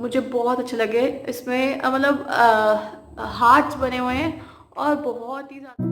मुझे बहुत अच्छे लगे। इसमें मतलब हार्ट्स बने हुए हैं और बहुत ही ज़्यादा।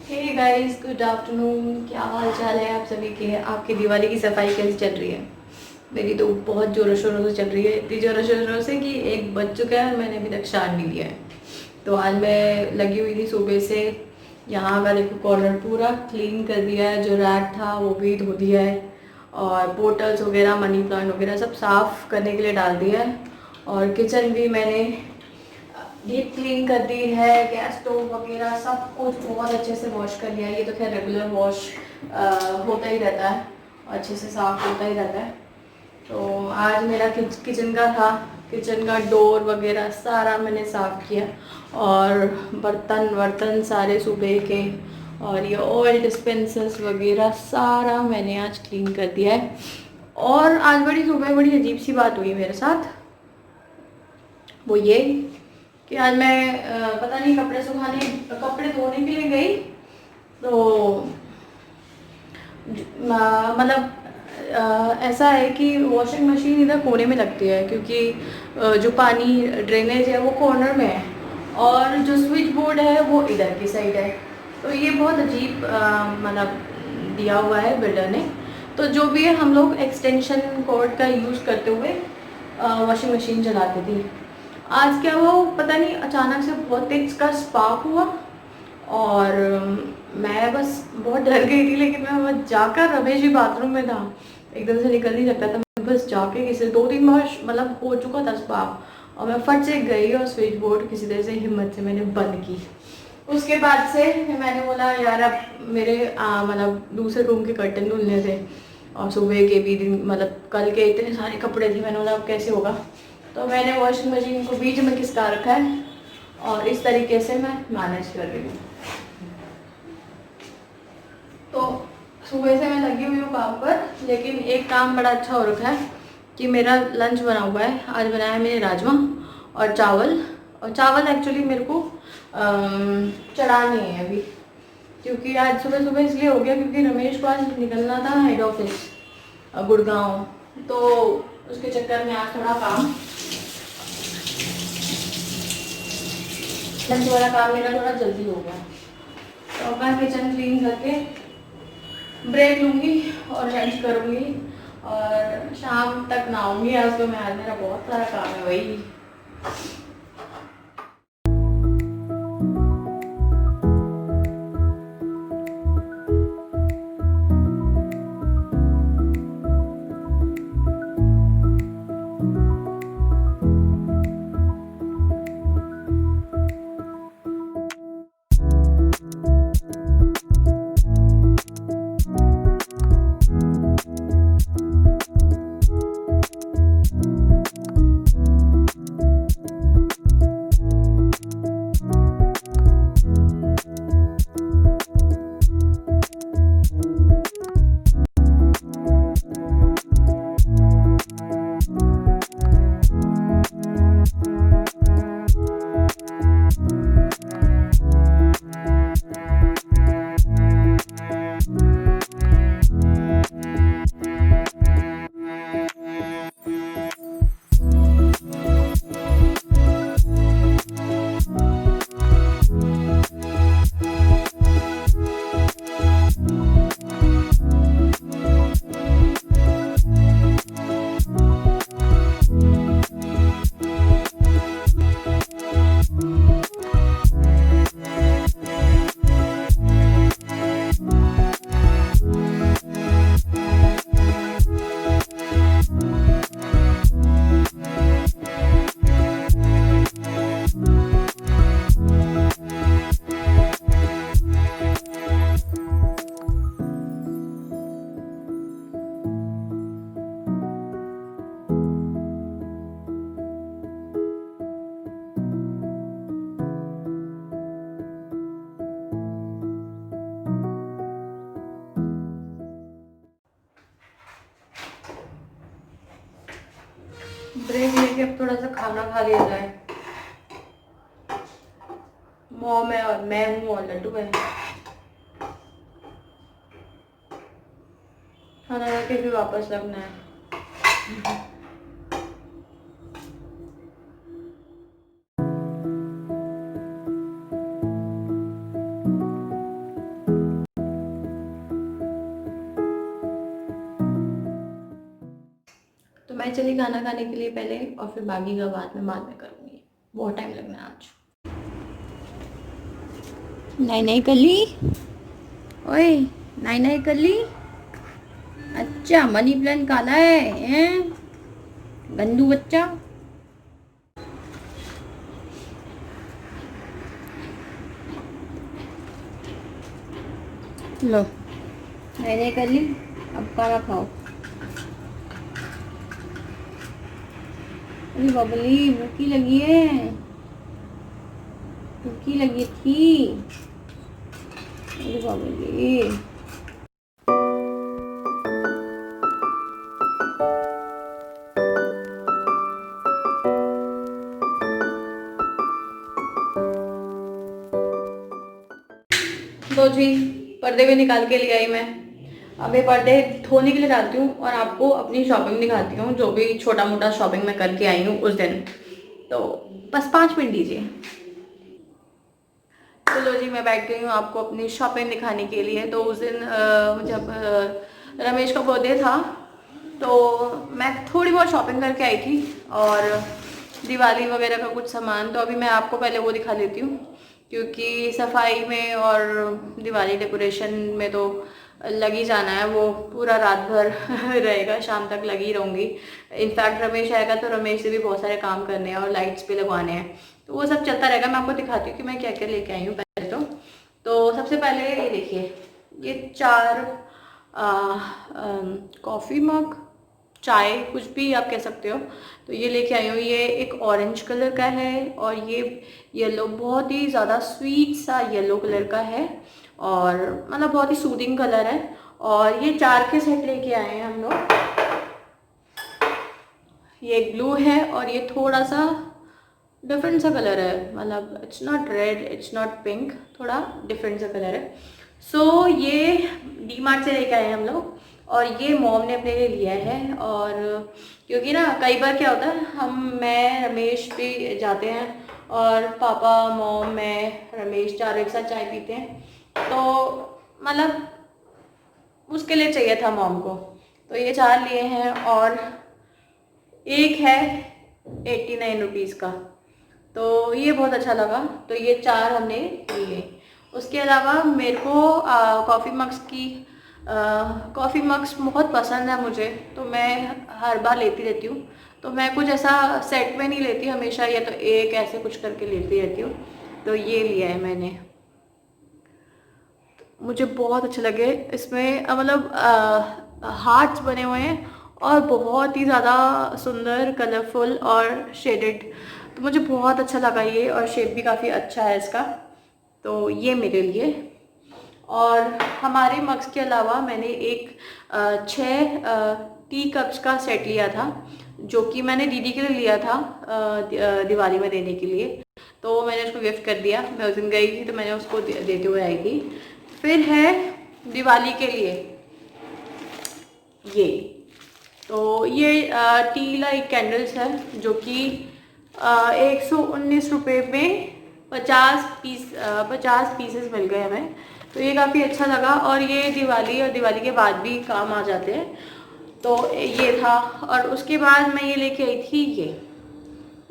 Hey guys, good afternoon. क्या हाल चाल है आप सभी के? आपकी दिवाली की सफाई कैसी चल रही है? मेरी तो बहुत ज़ोरों शोरों से चल रही है, इतनी ज़ोरों शोरों से कि 1 बज चुका है और मैंने अभी तक शान नहीं लिया है। तो आज मैं लगी हुई थी सुबह से। यहाँ का देखो कॉर्नर पूरा क्लीन कर दिया है, जो रैक था वो भी धो दिया है और बोटल्स वगैरह, मनी प्लांट वगैरह सब साफ़ करने के लिए डाल दिया है। और किचन भी मैंने डीप क्लीन कर दी है, गैस स्टोव वगैरह सब कुछ बहुत अच्छे से वॉश कर लिया है। ये तो खैर रेगुलर वॉश होता ही रहता है, अच्छे से साफ होता ही रहता है। तो आज मेरा किचन का था, किचन का डोर वगैरह सारा मैंने साफ़ किया और बर्तन सारे सुबह के और ये ऑयल डिस्पेंसर्स वगैरह सारा मैंने आज क्लीन कर दिया है। और आज सुबह बड़ी अजीब सी बात हुई मेरे साथ। वो ये कि आज मैं पता नहीं कपड़े धोने के लिए गई तो मतलब ऐसा है कि वॉशिंग मशीन इधर कोने में लगती है, क्योंकि जो पानी ड्रेनेज है वो कॉर्नर में है और जो स्विच बोर्ड है वो इधर की साइड है। तो ये बहुत अजीब मतलब दिया हुआ है बिल्डर ने। तो जो भी है, हम लोग एक्सटेंशन कॉर्ड का यूज़ करते हुए वॉशिंग मशीन चलाती थी। आज क्या हुआ पता नहीं, अचानक से बहुत तेज का स्पार्क हुआ और मैं बस बहुत डर गई थी। लेकिन मैं बस जाकर, रमेश भी बाथरूम में था, एकदम से निकल नहीं सकता था। मैं बस जाके किसी 2-3 बार मतलब हो चुका था स्पार्क और मैं फट से गई और स्विच बोर्ड किसी तरह से हिम्मत से मैंने बंद की। उसके बाद से मैंने बोला यार अब मेरे मतलब दूसरे रूम के कर्टन धुलने थे और सुबह के भी दिन मतलब कल के इतने सारे कपड़े थे। मैंने बोला अब कैसे होगा, तो मैंने वॉशिंग मशीन को बीच में खिसका रखा है और इस तरीके से मैं मैनेज कर रही हूँ। तो सुबह से मैं लगी हुई हूँ काम पर, लेकिन एक काम बड़ा अच्छा हो रखा है कि मेरा लंच बना हुआ है। आज बनाया है मैंने राजमा और चावल। और चावल एक्चुअली मेरे को चढ़ाने हैं अभी, क्योंकि आज सुबह सुबह इसलिए हो गया क्योंकि रमेश को आज निकलना था हेड ऑफिस गुड़गांव। तो उसके चक्कर में आज थोड़ा काम, लंच वाला काम मेरा थोड़ा जल्दी हो गया। तो मैं किचन क्लीन करके ब्रेक लूँगी और लंच करूँगी और शाम तक नहाऊँगी। आज तो आज मेरा बहुत सारा काम है वही। ब्रेक लेके अब थोड़ा सा खाना खा लिया जाए। मॉम है और मैं हूँ और लड्डू है। खाना खा के फिर वापस लगना है। तो मैं चली खाना खाने के लिए पहले, और फिर बाकी का बाद में करूँगी। बहुत टाइम लगना है आज। नहीं नहीं कर ली, ओए नहीं नहीं कर ली। अच्छा मनी प्लांट काला है, हैं? गंदू बच्चा। लो नहीं नहीं कर ली, अब खाना खाओ। अरे बबली भूखी लगी है, भूखी लगी थी। अरे बबली तो जी पर्दे भी निकाल के ले आई मैं। अब ये पर्दे धोने के लिए डालती हूँ और आपको अपनी शॉपिंग दिखाती हूँ, जो भी छोटा मोटा शॉपिंग मैं करके आई हूँ उस दिन। तो बस 5 मिनट दीजिए। तो लो जी मैं बैठ गई हूँ आपको अपनी शॉपिंग दिखाने के लिए। तो उस दिन जब रमेश का बर्थडे था तो मैं थोड़ी बहुत शॉपिंग करके आई थी, और दिवाली वगैरह का कुछ सामान। तो अभी मैं आपको पहले वो दिखा देती हूँ, क्योंकि सफाई में और दिवाली डेकोरेशन में तो लग ही जाना है, वो पूरा रात भर रहेगा, शाम तक लगी रहूँगी। इनफैक्ट रमेश आएगा तो रमेश से भी बहुत सारे काम करने हैं और लाइट्स भी लगवाने हैं, तो वो सब चलता रहेगा। मैं आपको दिखाती हूँ कि मैं क्या क्या लेके आई हूँ पहले। तो सबसे पहले ये देखिए, ये 4 कॉफ़ी मग, चाय, कुछ भी आप कह सकते हो। तो ये लेके आई हूँ। ये एक ऑरेंज कलर का है और ये येलो, बहुत ही ज़्यादा स्वीट सा येलो कलर का है, और मतलब बहुत ही सूदिंग कलर है। और ये 4 के सेट लेके आए हैं हम लोग। ये एक ब्लू है और ये थोड़ा सा डिफरेंट सा कलर है, मतलब it's not red, it's not pink, थोड़ा डिफरेंट सा कलर है। सो ये डी मार्ट से लेके आए हम लोग, और ये मॉम ने अपने लिए लिया है। और क्योंकि ना कई बार क्या होता है, मैं रमेश भी जाते हैं और पापा मॉम मैं रमेश चारों एक साथ चाय पीते हैं, तो मतलब उसके लिए चाहिए था मॉम को। तो ये 4 लिए हैं और एक है 89 रुपीज़ का, तो ये बहुत अच्छा लगा। तो ये 4 हमने लिए। उसके अलावा मेरे को कॉफ़ी मग्स बहुत पसंद है मुझे, तो मैं हर बार लेती रहती हूँ। तो मैं कुछ ऐसा सेट में नहीं लेती हमेशा, या तो एक ऐसे कुछ करके लेती रहती हूँ। तो ये लिया है मैंने, मुझे बहुत अच्छे लगे। इसमें मतलब हार्ट्स बने हुए हैं और बहुत ही ज़्यादा सुंदर, कलरफुल और शेडेड। तो मुझे बहुत अच्छा लगा ये, और शेप भी काफ़ी अच्छा है इसका। तो ये मेरे लिए। और हमारे मग्स के अलावा मैंने एक 6 टी कप्स का सेट लिया था, जो कि मैंने दीदी के लिए लिया था दिवाली में देने के लिए। तो मैंने उसको गिफ्ट कर दिया। मैं उस दिन गई थी तो मैंने उसको देते हुए आई थी। फिर है दिवाली के लिए ये, तो ये टी लाइट कैंडल्स है, जो कि 119 रुपये में 50 पीसेस मिल गए हमें। तो ये काफ़ी अच्छा लगा, और ये दिवाली और दिवाली के बाद भी काम आ जाते हैं। तो ये था। और उसके बाद मैं ये लेके आई थी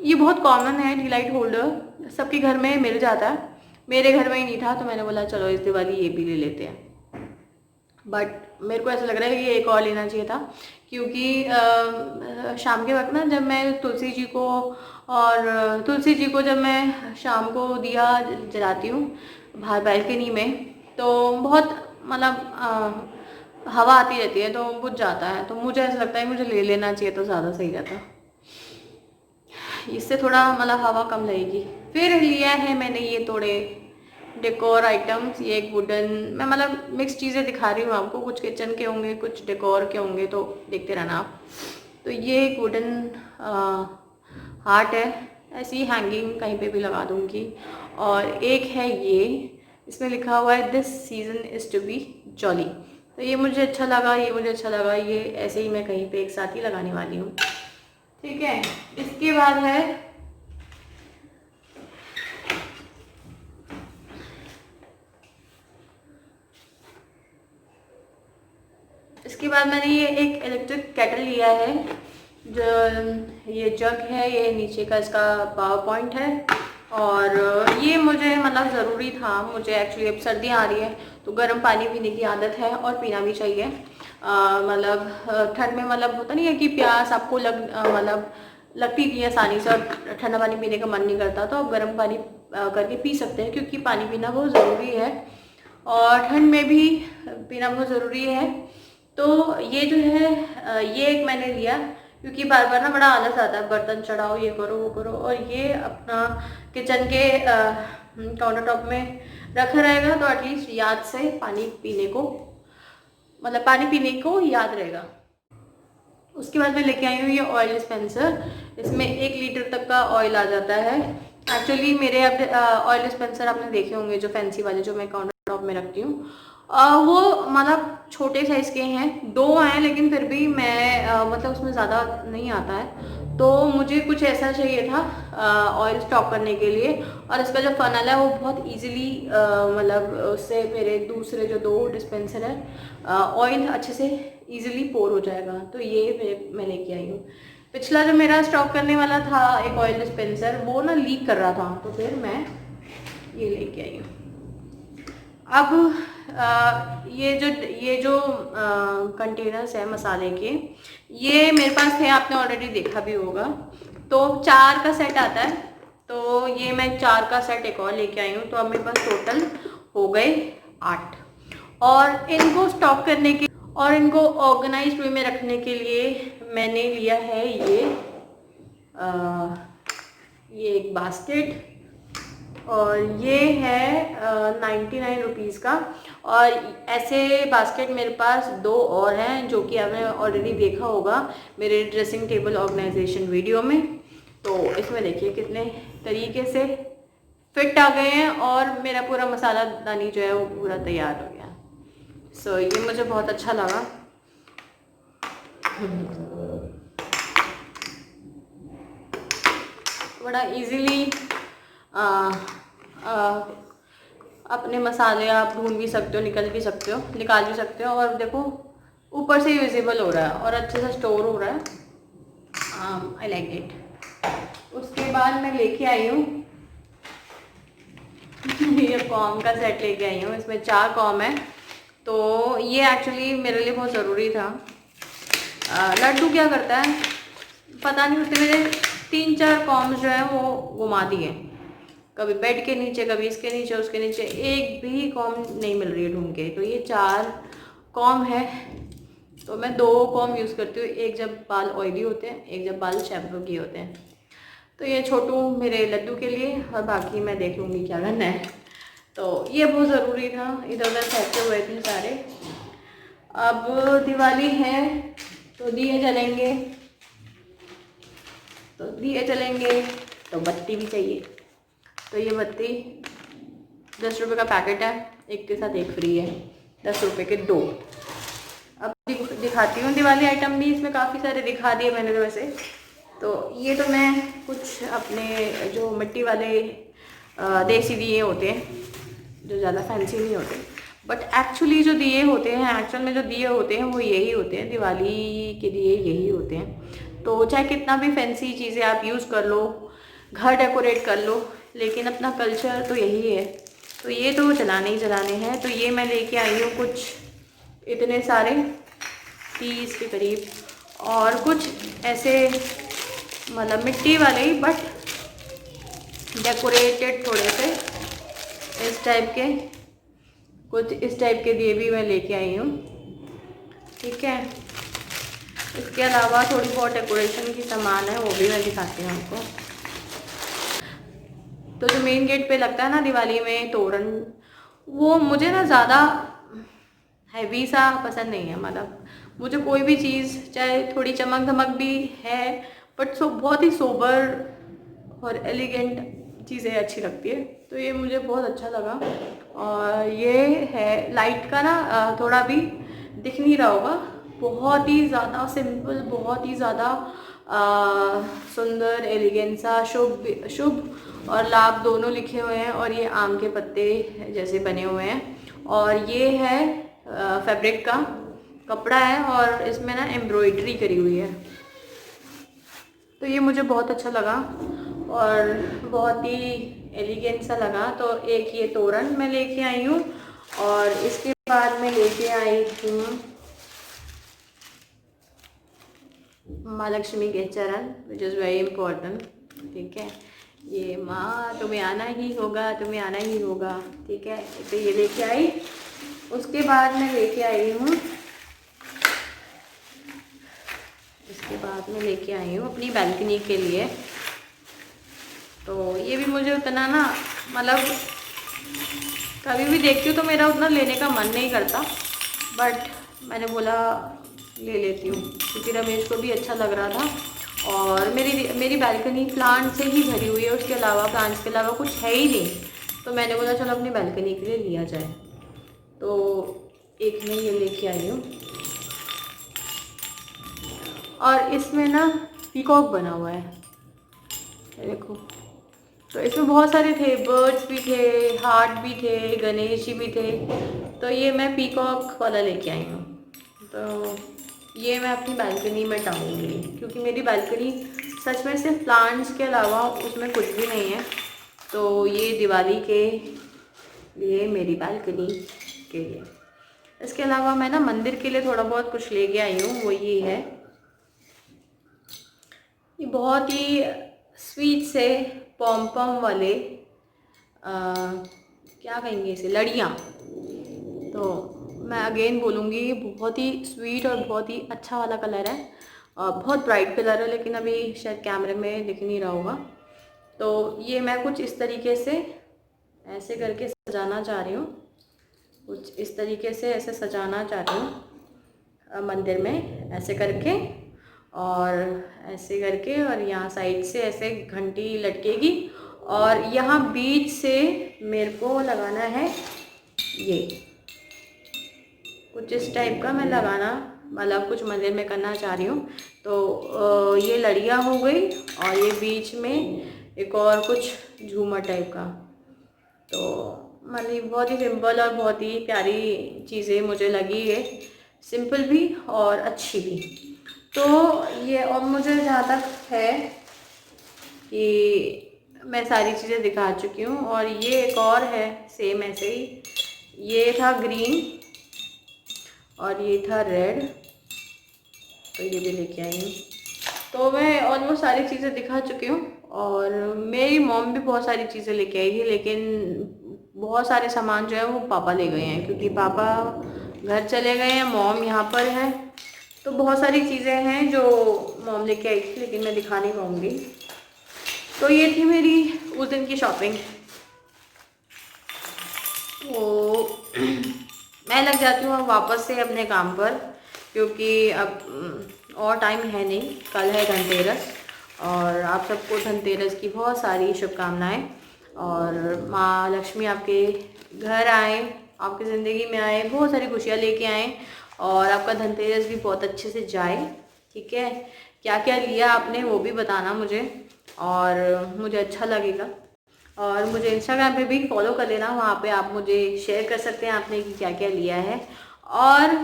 ये बहुत कॉमन है, टी लाइट होल्डर, सबके घर में मिल जाता है। मेरे घर में ही नहीं था, तो मैंने बोला चलो इस दिवाली ये भी ले लेते हैं। बट मेरे को ऐसा लग रहा है कि ये एक और लेना चाहिए था, क्योंकि शाम के वक्त ना, जब मैं तुलसी जी को जब मैं शाम को दिया जलाती हूँ बाहर बालकनी में, तो बहुत मतलब हवा आती रहती है तो बुझ जाता है। तो मुझे ऐसा लगता है मुझे ले लेना चाहिए तो ज़्यादा सही रहता, इससे थोड़ा मतलब हवा कम लगेगी। फिर लिया है मैंने ये थोड़े डेकोर आइटम्स, ये एक वुडन, मैं मतलब मिक्स चीज़ें दिखा रही हूँ आपको, कुछ किचन के होंगे कुछ डेकोर के होंगे, तो देखते रहना आप। तो ये एक वुडन हार्ट है, ऐसी हैंगिंग कहीं पे भी लगा दूँगी। और एक है ये, इसमें लिखा हुआ है this season is to be jolly. तो ये मुझे अच्छा लगा, ये मुझे अच्छा लगा, ये ऐसे ही मैं कहीं पे एक साथ ही लगाने वाली हूँ। ठीक है, इसके बाद है मैंने ये एक इलेक्ट्रिक केटल लिया है। जो ये जग है, ये नीचे का इसका पावर पॉइंट है। और ये मुझे मतलब ज़रूरी था, मुझे एक्चुअली अब सर्दियाँ आ रही है तो गर्म पानी पीने की आदत है और पीना भी चाहिए। मतलब ठंड में मतलब होता नहीं है कि प्यास आपको मतलब लगती थी आसानी से और ठंडा पानी पीने का मन नहीं करता, तो आप गर्म पानी करके पी सकते हैं, क्योंकि पानी पीना बहुत ज़रूरी है और ठंड में भी पीना बहुत ज़रूरी है। तो ये जो है ये एक मैंने लिया, क्योंकि बार बार ना बड़ा आलस आता है, बर्तन चढ़ाओ, ये करो वो करो, और ये अपना किचन के काउंटर टॉप में रखा रहेगा तो एटलीस्ट याद से पानी पीने को, मतलब पानी पीने को याद रहेगा। उसके बाद मैं लेके आई हूँ ये ऑयल डिस्पेंसर। इसमें 1 लीटर तक का ऑयल आ जाता है। एक्चुअली मेरे ऑयल डिस्पेंसर आपने देखे होंगे, जो फैंसी वाले जो मैं काउंटर टॉप में रखती हूँ, वो मतलब छोटे साइज़ के हैं, 2 हैं, लेकिन फिर भी मैं मतलब उसमें ज़्यादा नहीं आता है। तो मुझे कुछ ऐसा चाहिए था ऑयल स्टॉक करने के लिए, और इसका जो फनल है वो बहुत इजीली मतलब उससे मेरे दूसरे जो 2 डिस्पेंसर है ऑयल अच्छे से इजीली पोर हो जाएगा। तो ये मैं लेके आई हूँ। पिछला जो मेरा स्टॉक करने वाला था एक ऑयल डिस्पेंसर, वो ना लीक कर रहा था, तो फिर मैं ये लेके आई हूँ। अब ये जो कंटेनर्स है मसाले के, ये मेरे पास थे, आपने ऑलरेडी देखा भी होगा। तो 4 का सेट आता है, तो ये मैं 4 का सेट एक और लेके आई हूँ। तो अब मेरे पास टोटल हो गए 8। और इनको स्टॉक करने के और इनको ऑर्गेनाइज्ड वे में रखने के लिए मैंने लिया है ये एक बास्केट, और ये है 99 रुपीज़ का। और ऐसे बास्केट मेरे पास 2 और हैं, जो कि आपने ऑलरेडी देखा होगा मेरे ड्रेसिंग टेबल ऑर्गेनाइजेशन वीडियो में। तो इसमें देखिए कितने तरीके से फिट आ गए हैं, और मेरा पूरा मसाला दानी जो है वो पूरा तैयार हो गया। सो ये मुझे बहुत अच्छा लगा। बड़ा इजीली अपने मसाले आप ढूंढ भी सकते हो, निकाल भी सकते हो। और देखो ऊपर से विजिबल हो रहा है और अच्छे से स्टोर हो रहा है। I like it. उसके बाद मैं लेके आई हूँ ये कॉम का सेट लेके आई हूँ। इसमें 4 कॉम है, तो ये एक्चुअली मेरे लिए बहुत ज़रूरी था। लड्डू क्या करता है पता नहीं, उसने मेरे 3-4 कॉम्स जो है वो घुमा दिए, कभी बेड के नीचे, कभी इसके नीचे, उसके नीचे, एक भी कॉम नहीं मिल रही है ढूंढ के। तो ये 4 कॉम है, तो मैं 2 कॉम यूज़ करती हूँ, एक जब बाल ऑयली होते हैं, एक जब बाल शैम्पू किए होते हैं। तो ये छोटू मेरे लड्डू के लिए, और बाकी मैं देख लूँगी क्या करना है। तो ये बहुत ज़रूरी था, इधर उधर फेंके हुए थे सारे। अब दिवाली है तो दिए जलेंगे, तो बत्ती भी चाहिए। तो ये बत्ती 10 रुपये का पैकेट है, एक के साथ एक फ्री है, 10 रुपये के 2। अब दिखाती हूँ दिवाली आइटम भी, इसमें काफ़ी सारे दिखा दिए मैंने तो वैसे। तो ये तो मैं कुछ अपने जो मिट्टी वाले देसी दिए होते हैं, जो ज़्यादा फैंसी नहीं होते, बट एक्चुअली जो दिए होते हैं, एक्चुअल में जो दिए होते हैं वो यही होते हैं, दिवाली के दिए यही होते हैं। तो चाहे कितना भी फैंसी चीज़ें आप यूज़ कर लो, घर डेकोरेट कर लो, लेकिन अपना कल्चर तो यही है। तो ये तो जलाने ही जलाने हैं। तो ये मैं लेके आई हूँ कुछ इतने सारे, 30 के करीब, और कुछ ऐसे मतलब मिट्टी वाले ही बट डेकोरेटेड थोड़े से इस टाइप के, कुछ इस टाइप के दिए भी मैं लेके आई हूँ। ठीक है, इसके अलावा थोड़ी बहुत डेकोरेशन की सामान है, वो भी मैं दिखाती हूँ आपको। तो जो मेन गेट पे लगता है ना दिवाली में तोरण, वो मुझे ना ज़्यादा हैवी सा पसंद नहीं है। मतलब मुझे कोई भी चीज़ चाहे थोड़ी चमक धमक भी है बट बहुत ही सोबर और एलिगेंट चीज़ें अच्छी लगती है। तो ये मुझे बहुत अच्छा लगा। और ये है लाइट का ना थोड़ा भी दिख नहीं रहा होगा, बहुत ही ज़्यादा सिंपल, बहुत ही ज़्यादा सुंदर, एलिगेंट सा, शुभ शुभ और लाभ दोनों लिखे हुए हैं। और ये आम के पत्ते जैसे बने हुए हैं। और ये है फैब्रिक का कपड़ा है और इसमें ना एम्ब्रॉयडरी करी हुई है। तो ये मुझे बहुत अच्छा लगा और बहुत ही एलिगेंट सा लगा। तो एक ये तोरण मैं लेके आई हूँ और इसके बाद मैं लेके आई हूँ माँ लक्ष्मी के चरण, विच इज़ वेरी इम्पोर्टेंट। ठीक है, ये माँ तुम्हें आना ही होगा, तुम्हें आना ही होगा। ठीक है, तो ये लेके आई। उसके बाद मैं लेके आई हूँ अपनी बैल्कनी के लिए। तो ये भी मुझे उतना ना, मतलब कभी भी देखती हूँ तो मेरा उतना लेने का मन नहीं करता, बट मैंने बोला ले लेती हूँ क्योंकि रमेश को भी अच्छा लग रहा था। और मेरी बैल्कनी प्लांट से ही भरी हुई है, उसके अलावा प्लांट्स के अलावा कुछ है ही नहीं। तो मैंने बोला चलो अपनी बैल्कनी के लिए लिया जाए। तो एक मैं ये लेके आई हूँ और इसमें ना पीकॉक बना हुआ है, देखो। तो इसमें बहुत सारे थे, बर्ड्स भी थे, हार्ट भी थे, गणेश जी भी थे। तो ये मैं पीकॉक वाला लेके आई हूँ। तो ये मैं अपनी बैल्कनी में टांगूंगी क्योंकि मेरी बैल्कनी सच में सिर्फ प्लांट्स के अलावा उसमें कुछ भी नहीं है। तो ये दिवाली के लिए मेरी बैल्कनी के लिए। इसके अलावा मैं ना मंदिर के लिए थोड़ा बहुत कुछ लेके आई हूँ, वो ये है, ये बहुत ही स्वीट से पॉम पॉम वाले क्या कहेंगे इसे, लड़ियाँ। तो मैं अगेन बोलूँगी ये बहुत ही स्वीट और बहुत ही अच्छा वाला कलर है। बहुत ब्राइट कलर है लेकिन अभी शायद कैमरे में दिख नहीं रहा होगा। तो ये मैं कुछ इस तरीके से ऐसे करके सजाना चाह रही हूँ, कुछ इस तरीके से ऐसे सजाना चाह रही हूँ मंदिर में, ऐसे करके और ऐसे करके, और यहाँ साइड से ऐसे घंटी लटकेगी और यहाँ बीच से मेरे को लगाना है ये कुछ इस टाइप का मैं लगाना, मतलब कुछ मंदिर में करना चाह रही हूँ। तो ये लड़ियाँ हो गई और ये बीच में एक और कुछ झूमर टाइप का। तो मतलब बहुत ही सिंपल और बहुत ही प्यारी चीज़ें मुझे लगी है, सिंपल भी और अच्छी भी। तो ये, और मुझे जहाँ तक है कि मैं सारी चीज़ें दिखा चुकी हूँ। और ये एक और है सेम ऐसे ही, ये था ग्रीन और ये था रेड, तो ये भी लेके आई हूँ। तो मैं ऑलमोस्ट सारी चीज़ें दिखा चुकी हूँ। और मेरी मॉम भी बहुत सारी चीज़ें लेके आई थी लेकिन बहुत सारे सामान जो है वो पापा ले गए हैं क्योंकि पापा घर चले गए हैं, मॉम यहाँ पर है। तो बहुत सारी चीज़ें हैं जो मॉम लेके आई थी लेकिन मैं दिखा नहीं पाऊँगी। तो ये थी मेरी उस दिन की शॉपिंग। तो मैं लग जाती हूँ अब वापस से अपने काम पर क्योंकि अब और टाइम है नहीं, कल है धनतेरस और आप सबको धनतेरस की बहुत सारी शुभकामनाएं। और माँ लक्ष्मी आपके घर आए, आपकी ज़िंदगी में आए, बहुत सारी खुशियाँ लेके आए और आपका धनतेरस भी बहुत अच्छे से जाए। ठीक है, क्या क्या लिया आपने वो भी बताना मुझे और मुझे अच्छा लगेगा। और मुझे इंस्टाग्राम पे भी फॉलो कर लेना, वहाँ पे आप मुझे शेयर कर सकते हैं आपने कि क्या क्या लिया है। और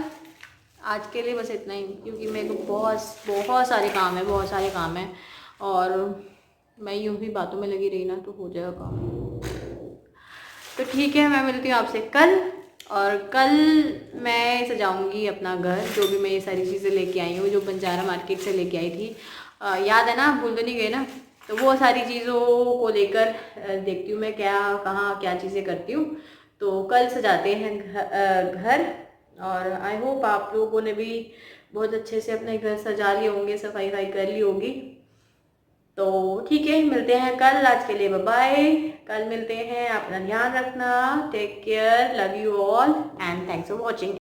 आज के लिए बस इतना ही क्योंकि मेरे को बहुत सारे काम है, बहुत सारे काम हैं और मैं यूँ भी बातों में लगी रही ना तो हो जाएगा काम। तो ठीक है, मैं मिलती हूँ आपसे कल। और कल मैं सजाऊंगी अपना घर, जो भी मैं ये सारी चीज़ें लेके आई हूँ जो बंजारा मार्केट से लेके आई थी। याद है ना, भूल तो नहीं गए ना। तो वो सारी चीज़ों को लेकर देखती हूँ मैं क्या कहाँ क्या चीज़ें करती हूँ। तो कल सजाते हैं घर। और आई होप आप लोगों ने भी बहुत अच्छे से अपने घर सजा लिए होंगे, सफाई वफाई कर ली होगी। तो ठीक है, मिलते हैं कल। आज के लिए बाय बाय, कल मिलते हैं। अपना ध्यान रखना, take care, love you all and thanks for watching.